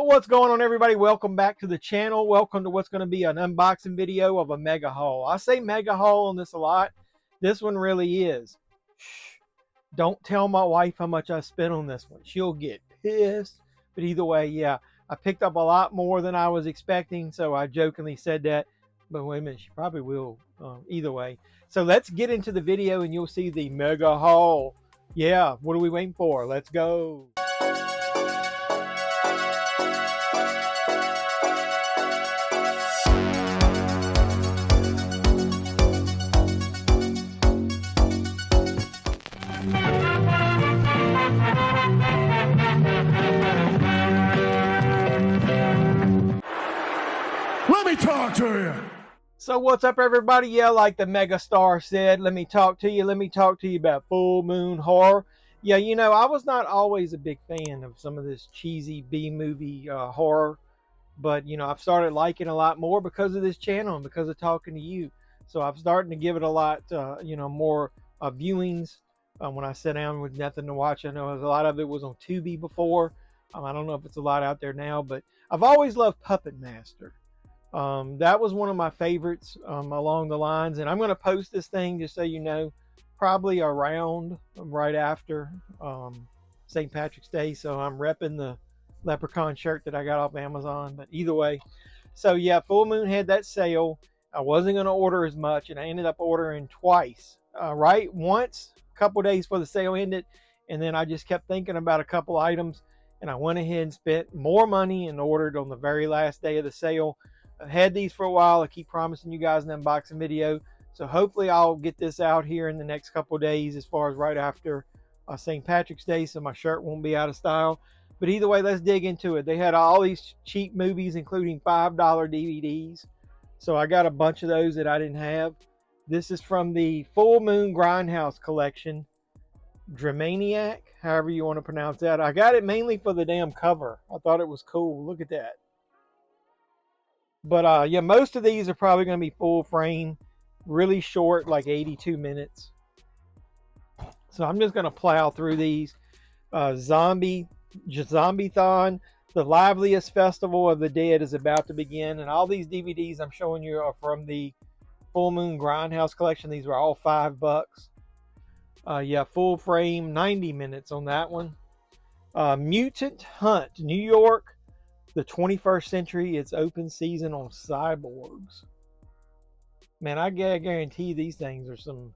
what's going on, everybody? Welcome back to the channel. Welcome to what's going to be an unboxing video of a mega haul. I say mega haul on this a lot. This one really is. Shh. Don't tell my wife how much I spent on this one. She'll get pissed. But either way, yeah, I picked up a lot more than I was expecting, so I jokingly said that. But wait a minute, she probably will either way. So let's get into the video and you'll see the mega haul. Yeah, what are we waiting for? Let's go. Let me talk to you. So what's up, everybody? Yeah, like the mega star said, let me talk to you. Let me talk to you about full moon horror. Yeah, you know, I was not always a big fan of some of this cheesy B-movie horror. But, you know, I've started liking a lot more because of this channel and because of talking to you. So I'm starting to give it a lot, you know, more viewings when I sit down with nothing to watch. I know a lot of it was on Tubi before. I don't know if it's a lot out there now, but I've always loved Puppet Master. That was one of my favorites along the lines, and I'm going to post this thing just so you know, probably around right after St. Patrick's Day. So I'm repping the leprechaun shirt that I got off Amazon. But either way, so yeah, Full Moon had that sale. I wasn't going to order as much, and I ended up ordering twice. Right, once a couple days before the sale ended, and then I just kept thinking about a couple items, and I went ahead and spent more money and ordered on the very last day of the sale. I've had these for a while. I keep promising you guys an unboxing video. So hopefully I'll get this out here in the next couple of days, as far as right after St. Patrick's Day, so my shirt won't be out of style. But either way, let's dig into it. They had all these cheap movies, including $5 DVDs. So I got a bunch of those that I didn't have. This is from the Full Moon Grindhouse collection. Dramaniac, however you want to pronounce that. I got it mainly for the damn cover. I thought it was cool. Look at that. But yeah, most of these are probably going to be full frame, really short, like 82 minutes. So I'm just going to plow through these. Zombie-thon, the liveliest festival of the dead is about to begin. And all these DVDs I'm showing you are from the Full Moon Grindhouse collection. These were all $5. Yeah, full frame, 90 minutes on that one. Mutant Hunt, New York. The 21st Century, it's open season on cyborgs. Man, I guarantee these things are some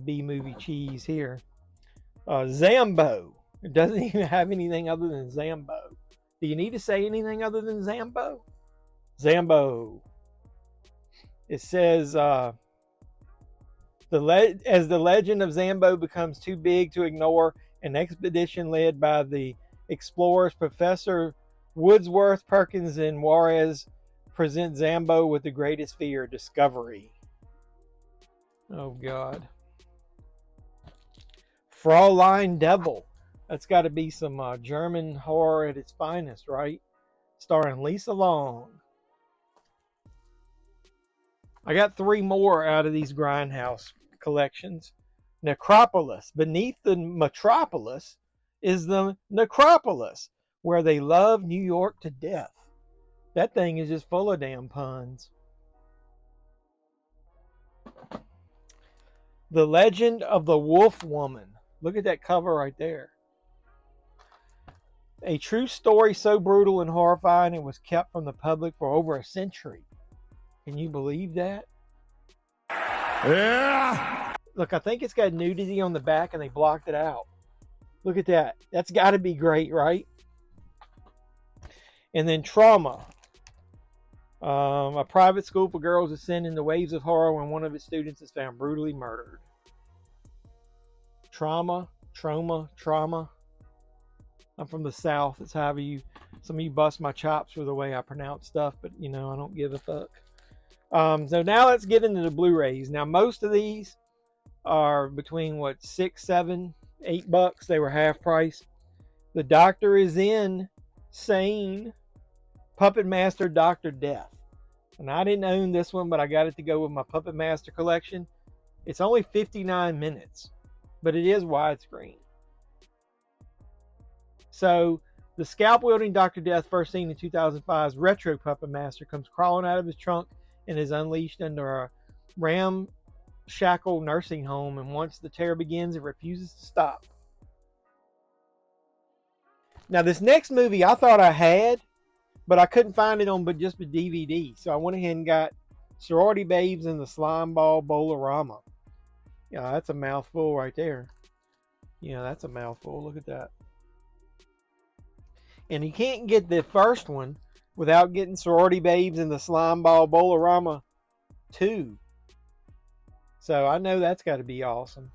B-movie cheese here. Zambo. It doesn't even have anything other than Zambo. Do you need to say anything other than Zambo? Zambo. It says, as the legend of Zambo becomes too big to ignore, an expedition led by the explorers Professor Woodsworth, Perkins, and Juarez present Zambo with the greatest fear, discovery. Oh, God. Fraulein Devil. That's got to be some German horror at its finest, right? Starring Lisa Long. I got 3 more out of these Grindhouse collections. Necropolis. Beneath the metropolis is the necropolis, where they love New York to death. That thing is just full of damn puns. The Legend of the Wolf Woman. Look at that cover right there. A true story so brutal and horrifying it was kept from the public for over a century. Can you believe that? Yeah. Look, I think it's got nudity on the back and they blocked it out. Look at that. That's got to be great, right? And then Trauma. A private school for girls is sent into waves of horror when one of its students is found brutally murdered. Trauma. I'm from the South. It's however you, some of you bust my chops for the way I pronounce stuff, but you know, I don't give a fuck. So now let's get into the Blu-rays. Now most of these are between what, $6, $7, $8. They were half price. The Doctor is Insane. Puppet Master Dr. Death. And I didn't own this one, but I got it to go with my Puppet Master collection. It's only 59 minutes, but it is widescreen. So The scalp-wielding Dr. Death, first seen in 2005's retro Puppet Master, comes crawling out of his trunk and is unleashed under a ramshackle nursing home, and once the terror begins, it refuses to stop. Now, this next movie I thought I had, but I couldn't find it on but just a DVD, so I went ahead and got Sorority Babes and the Slime Ball Bowl-orama. Yeah, that's a mouthful right there. Yeah, that's a mouthful. Look at that. And you can't get the first one without getting Sorority Babes and the Slime Ball Bowl-orama 2. So I know that's got to be awesome.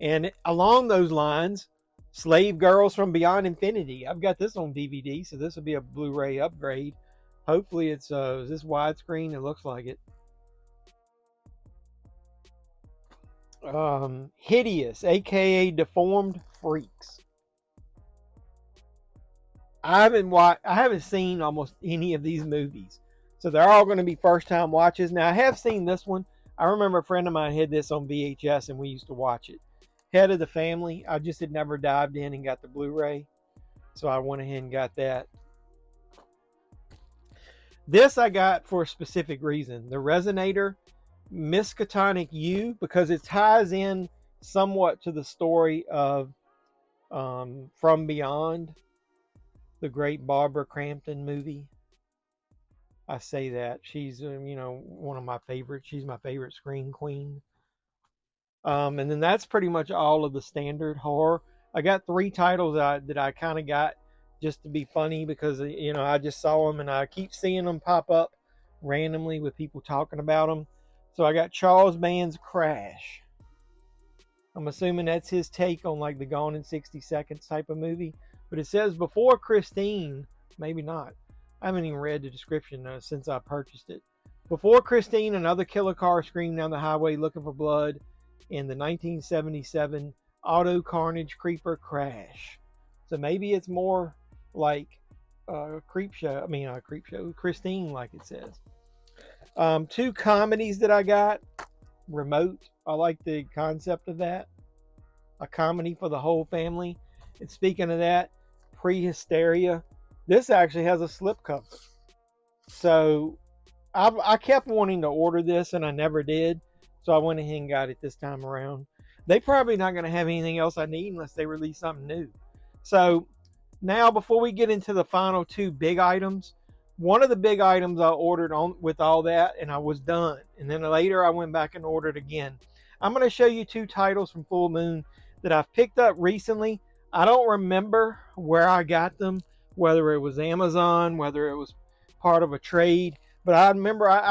And along those lines, Slave Girls from Beyond Infinity. I've got this on DVD, so this will be a Blu-ray upgrade. Hopefully it's is this widescreen? It looks like it. Hideous, aka Deformed Freaks. I haven't seen almost any of these movies, so they're all going to be first time watches. Now I have seen this one. I remember a friend of mine had this on VHS and we used to watch it. Head of the Family. I just had never dived in and got the Blu-ray, so I went ahead and got that. This I got for a specific reason. The Resonator Miskatonic U, because it ties in somewhat to the story of From Beyond, the great Barbara Crampton movie. I say that. She's, one of my favorites. She's my favorite screen queen. And then that's pretty much all of the standard horror. I got 3 titles that I kind of got just to be funny because, I just saw them and I keep seeing them pop up randomly with people talking about them. So I got Charles Band's Crash. I'm assuming that's his take on like the Gone in 60 Seconds type of movie. But it says before Christine, maybe not. I haven't even read the description since I purchased it. Before Christine, another killer car screamed down the highway looking for blood in the 1977 auto carnage creeper Crash. So maybe it's more like Christine, like it says. 2 comedies that I got. Remote. I like the concept of that. A comedy for the whole family. And speaking of that, Prehysteria. This actually has a slipcover. So I kept wanting to order this and I never did. So I went ahead and got it this time around. They probably not going to have anything else I need unless they release something new. So now before we get into the final 2 big items, one of the big items I ordered on with all that and I was done. And then later I went back and ordered again. I'm going to show you 2 titles from Full Moon that I've picked up recently. I don't remember where I got them, whether it was Amazon, whether it was part of a trade. But I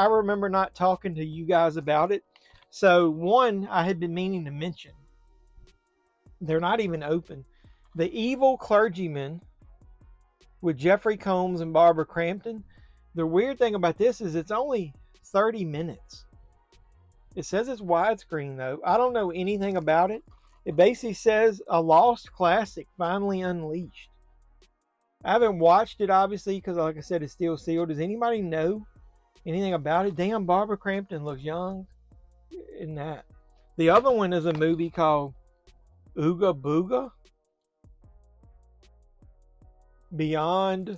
remember not talking to you guys about it. So one I had been meaning to mention. They're not even open. The Evil Clergyman with Jeffrey Combs and Barbara Crampton. The weird thing about this is it's only 30 minutes. It says it's widescreen though. I don't know anything about it. It basically says a lost classic finally unleashed. I haven't watched it obviously because like I said it's still sealed. Does anybody know anything about it? Damn, Barbara Crampton looks young in that. The other one is a movie called Ooga Booga Beyond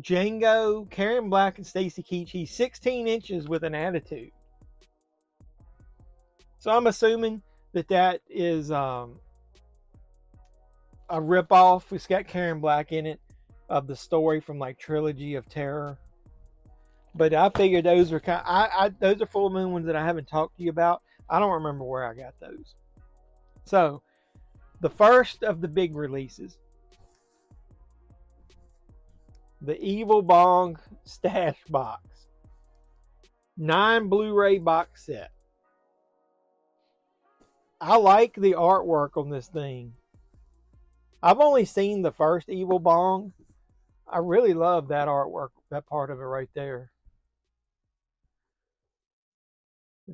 Django, Karen Black and Stacy Keach. He's 16 inches with an attitude. So I'm assuming that is a ripoff. It's got Karen Black in it of the story from like Trilogy of Terror. But I figured those are those are Full Moon ones that I haven't talked to you about. I don't remember where I got those. So the first of the big releases, the Evil Bong Stash Box, 9 Blu-ray box set. I like the artwork on this thing. I've only seen the first Evil Bong. I really love that artwork, that part of it right there.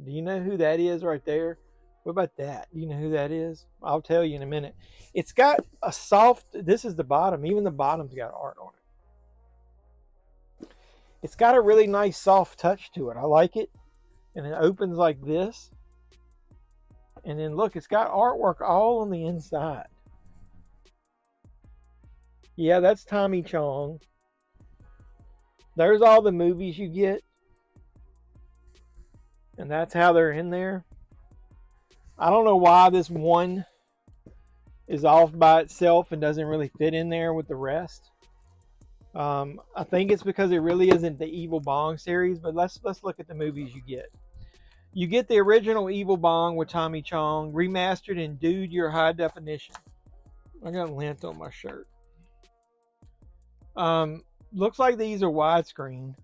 Do you know who that is right there? What about that? Do you know who that is? I'll tell you in a minute. It's got a soft, this is the bottom. Even the bottom's got art on it. It's got a really nice soft touch to it. I like it. And it opens like this. And then look, it's got artwork all on the inside. Yeah, that's Tommy Chong. There's all the movies you get. And that's how they're in there. I don't know why this one is off by itself and doesn't really fit in there with the rest. I think it's because it really isn't the Evil Bong series, but let's look at the movies you get. You get the original Evil Bong with Tommy Chong, remastered in Dude Your High Definition. I got lint on my shirt. Looks like these are widescreen.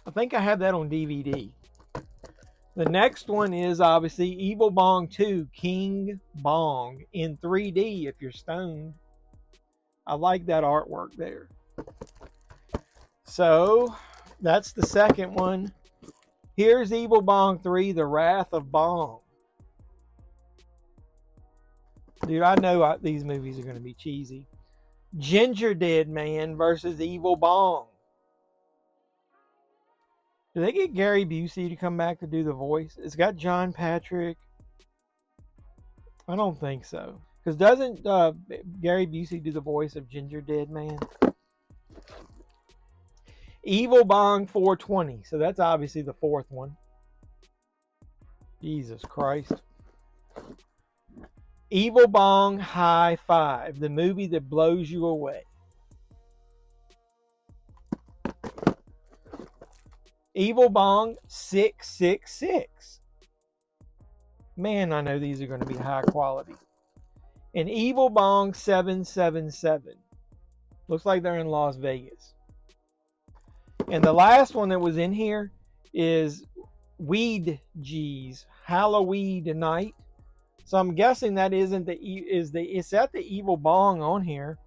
I think I have that on DVD. The next one is obviously Evil Bong 2, King Bong in 3D if you're stoned. I like that artwork there. So that's the second one. Here's Evil Bong 3, The Wrath of Bong. Dude, I know these movies are going to be cheesy. Ginger Dead Man versus Evil Bong. Do they get Gary Busey to come back to do the voice? It's got John Patrick. I don't think so. Because doesn't Gary Busey do the voice of Ginger Dead Man? Evil Bong 420. So that's obviously the fourth one. Jesus Christ. Evil Bong High Five. The movie that blows you away. Evil Bong 666. Man, I know these are going to be high quality. And Evil Bong 777. Looks like they're in Las Vegas. And the last one that was in here is Weed G's Halloween Night. So I'm guessing that isn't it's at the Evil Bong on here.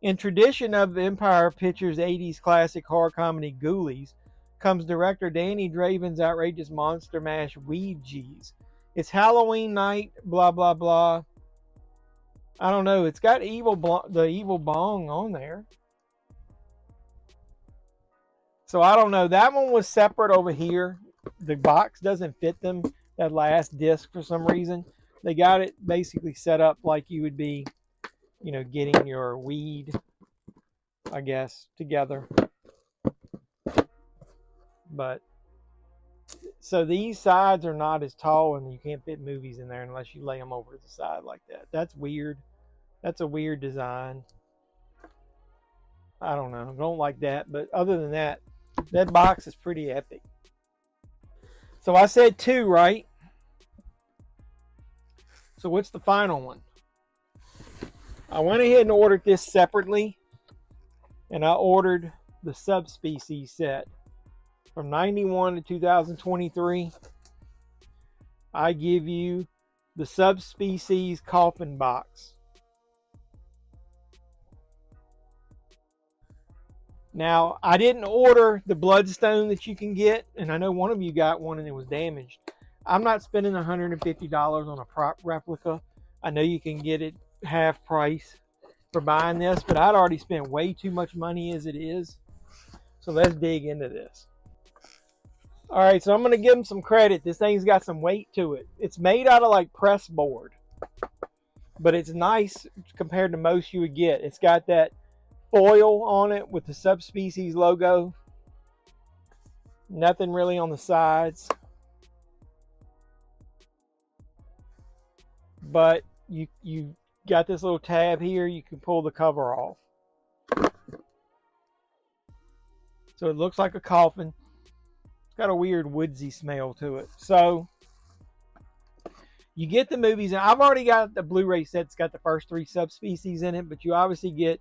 In tradition of Empire Pictures' 80s classic horror comedy Ghoulies, comes director Danny Draven's outrageous monster mash Weed G's. It's Halloween night, blah blah blah. I don't know. It's got the Evil Bong on there. So I don't know. That one was separate over here. The box doesn't fit them. That last disc for some reason. They got it basically set up like you would be, getting your weed, I guess, together. But so these sides are not as tall, and you can't fit movies in there unless you lay them over to the side like that. That's weird. That's a weird design. I don't know. I don't like that. But other than that, that box is pretty epic. So I said 2, right? So what's the final one? I went ahead and ordered this separately. And I ordered the Subspecies set. From 91 to 2023, I give you the Subspecies coffin box. Now, I didn't order the Bloodstone that you can get, and I know one of you got one and it was damaged. I'm not spending $150 on a prop replica. I know you can get it half price for buying this, but I'd already spent way too much money as it is. So let's dig into this. All right, so I'm going to give them some credit. This thing's got some weight to it. It's made out of like press board, but it's nice compared to most you would get. It's got that foil on it with the Subspecies logo. Nothing really on the sides. But you got this little tab here. You can pull the cover off. So it looks like a coffin. Got a weird woodsy smell to it. So you get the movies, and I've already got the Blu-ray set. It's got the first 3 Subspecies in it, but you obviously get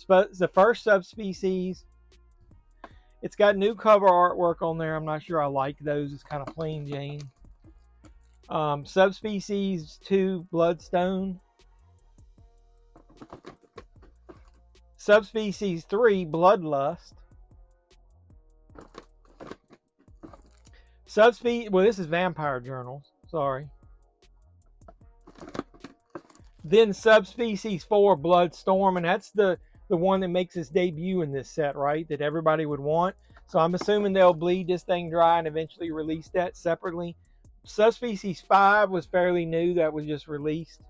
the first Subspecies. It's got new cover artwork on there. I'm not sure I like those. It's kind of plain Jane. Subspecies 2 Bloodstone. Subspecies 3 Bloodlust. Well, this is Vampire Journals. Sorry. Then Subspecies 4 Bloodstorm, and that's the one that makes its debut in this set, right? That everybody would want. So I'm assuming they'll bleed this thing dry and eventually release that separately. Subspecies 5 was fairly new. That was just released.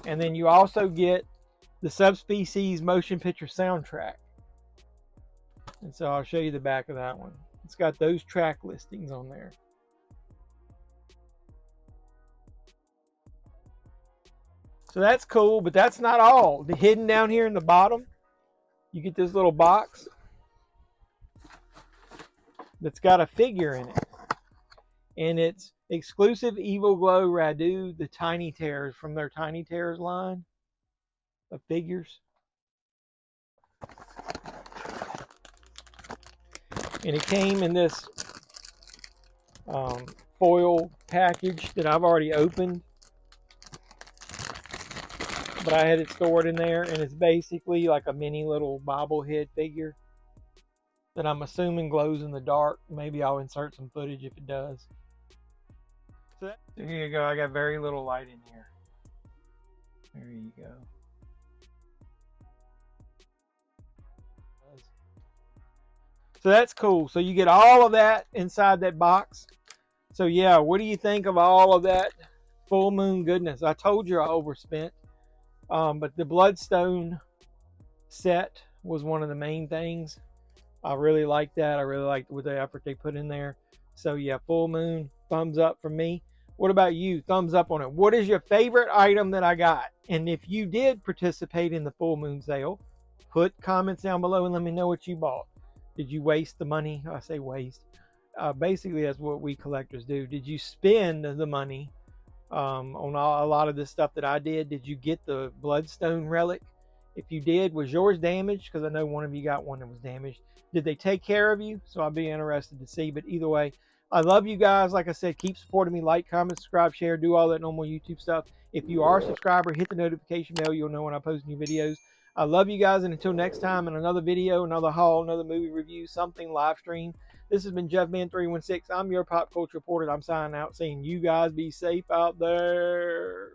And then you also get the Subspecies motion picture soundtrack. And so I'll show you the back of that one. It's got those track listings on there. So that's cool, but that's not all. The hidden down here in the bottom, you get this little box that's got a figure in it. And it's exclusive Evil Glow Radu, the Tiny Terrors from their Tiny Terrors line of figures. And it came in this foil package that I've already opened. But I had it stored in there, and it's basically like a mini little bobblehead figure that I'm assuming glows in the dark. Maybe I'll insert some footage if it does. So here you go. I got very little light in here. There you go. So that's cool. So you get all of that inside that box. So yeah, what do you think of all of that full moon goodness? I told you I overspent. But the Bloodstone set was one of the main things. I really liked that. I really liked what the effort they put in there. So yeah, full moon, thumbs up from me. What about you? Thumbs up on it. What is your favorite item that I got? And if you did participate in the full moon sale, put comments down below and let me know what you bought. Did you waste the money? I say waste. Basically, that's what we collectors do. Did you spend the money on a lot of this stuff that I did? Did you get the Bloodstone relic? If you did, was yours damaged? Because I know one of you got one that was damaged. Did they take care of you? So I'll be interested to see. But either way, I love you guys. Like I said, keep supporting me. Like, comment, subscribe, share, do all that normal YouTube stuff. If you are a subscriber, hit the notification bell. You'll know when I post new videos. I love you guys, and until next time in another video, another haul, another movie review, something live stream. This has been JeffMan316. I'm your pop culture reporter. I'm signing out saying you guys be safe out there.